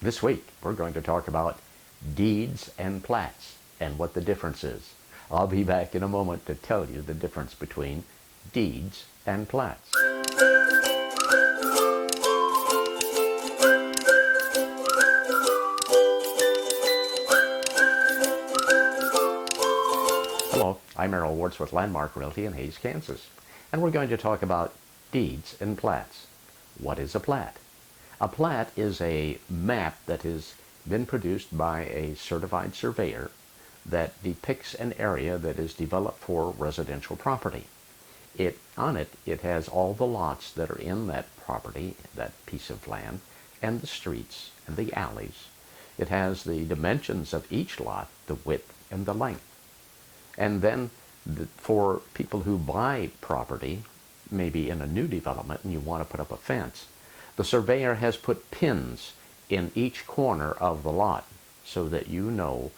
This week, we're going to talk about deeds and plats and what the difference is. I'll be back in a moment to tell you the difference between deeds and plats. Hello, I'm Errol Wartz with Landmark Realty in Hays, Kansas, and we're going to talk about deeds and plats. What is a plat? A plat is a map that has been produced by a certified surveyor that depicts an area that is developed for residential property. On it has all the lots that are in that property, that piece of land, and the streets and the alleys. It has the dimensions of each lot, the width and the length. And then for people who buy property, maybe in a new development, and you want to put up a fence, the surveyor has put pins in each corner of the lot so that you know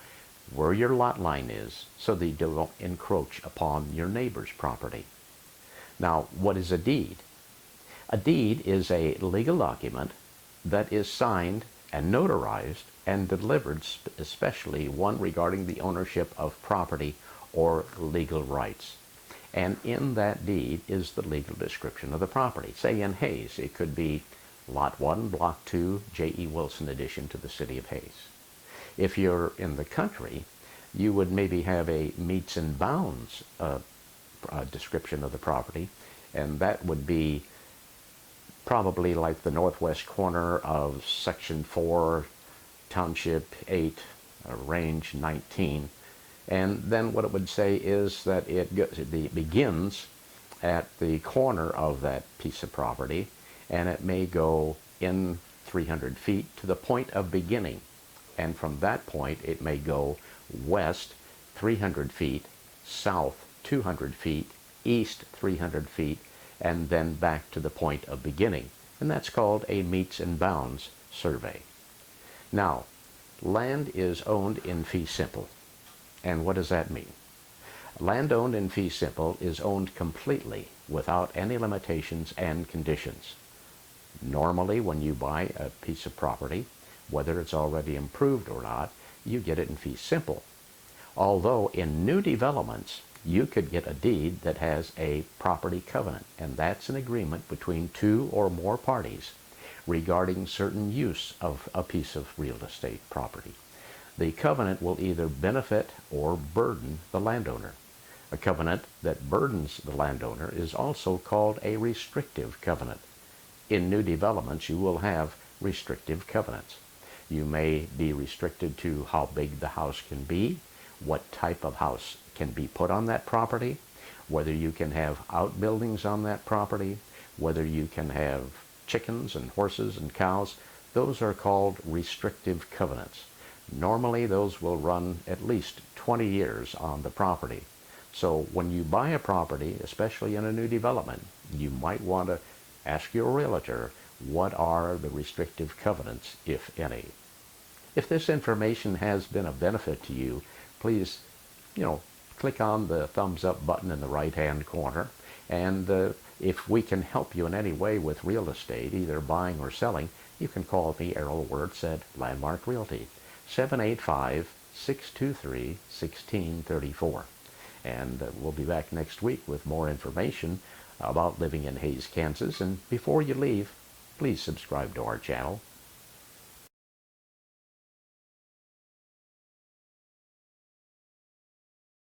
where your lot line is so that you don't encroach upon your neighbor's property. Now, what is a deed? A deed is a legal document that is signed and notarized and delivered, especially one regarding the ownership of property or legal rights. And in that deed is the legal description of the property. Say in Hays, it could be Lot 1, Block 2, J.E. Wilson addition to the City of Hays. If you're in the country, you would maybe have a meets and bounds description of the property, and that would be probably like the northwest corner of Section 4, Township 8, Range 19. And then what it would say is that it begins at the corner of that piece of property, and it may go in 300 feet to the point of beginning. And from that point, it may go west 300 feet, south 200 feet, east 300 feet, and then back to the point of beginning. And that's called a meets and bounds survey. Now, land is owned in fee simple. And what does that mean? Land owned in fee simple is owned completely without any limitations and conditions. Normally, when you buy a piece of property, whether it's already improved or not, you get it in fee simple. Although in new developments, you could get a deed that has a property covenant, and that's an agreement between two or more parties regarding certain use of a piece of real estate property. The covenant will either benefit or burden the landowner. A covenant that burdens the landowner is also called a restrictive covenant. In new developments, you will have restrictive covenants. You may be restricted to how big the house can be, what type of house can be put on that property, whether you can have outbuildings on that property, whether you can have chickens and horses and cows. Those are called restrictive covenants. Normally, those will run at least 20 years on the property. So when you buy a property, especially in a new development, you might want to ask your realtor, what are the restrictive covenants, if any? If this information has been of benefit to you, please, click on the thumbs up button in the right-hand corner. And if we can help you in any way with real estate, either buying or selling, you can call me, Errol Wirtz, at Landmark Realty, 785-623-1634. And we'll be back next week with more information about living in Hays, Kansas. And before you leave, please subscribe to our channel.